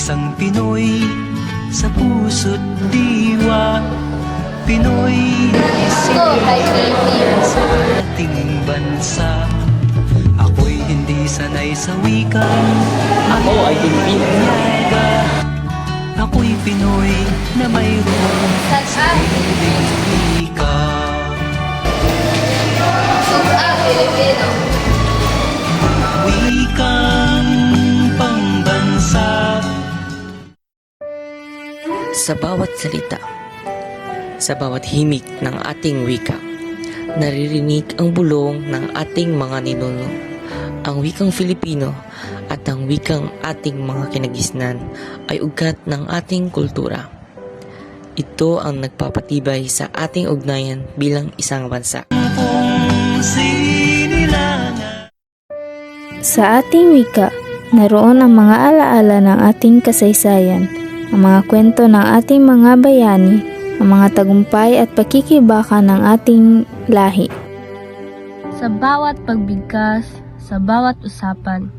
Isang Pinoy sa puso't diwa, Pinoy isip sa ating bansa. Ako'y hindi sanay sa wika, Ako ay Pilipino. ako'y Pinoy na mayroong sariling wika. Wikang pambansa. Sa bawat salita, sa bawat himig ng ating wika, naririnig ang bulong ng ating mga ninuno. Ang wikang Filipino at ang wikang ating mga kinagisnan ay ugat ng ating kultura. Ito ang nagpapatibay sa ating ugnayan bilang isang bansa. Kung sinilangan. Sa ating wika, naroon ang mga alaala ng ating kasaysayan, ang mga kwento ng ating mga bayani, ang mga tagumpay at pakikibaka ng ating lahi. Sa bawat pagbigkas, sa bawat usapan,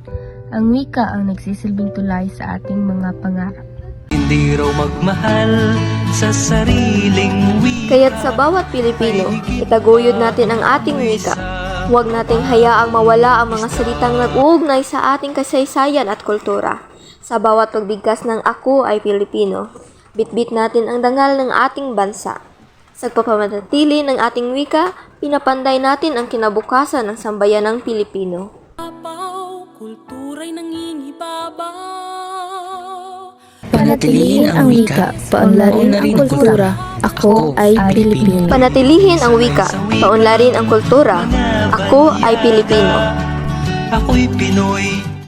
ang wika ang nagsisilbing tulay sa ating mga pangarap. Hindi raw magmahal sa sariling wika. Kaya't sa bawat Pilipino, itaguyod natin ang ating wika. Huwag nating hayaang mawala ang mga salitang nag-uugnay sa ating kasaysayan at kultura. Sa bawat pagbigkas ng ako ay Pilipino, bitbit natin ang dangal ng ating bansa. Sa pagpapanatili ng ating wika, pinapanday natin ang kinabukasan ng sambayanang Pilipino. Kultura'y nangingibabaw. Panatilihin ang wika, paunlarin ang kultura. Ako ay Pilipino. Panatilihin ang wika, paunlarin ang kultura. Ako ay Pilipino. Ako'y Pinoy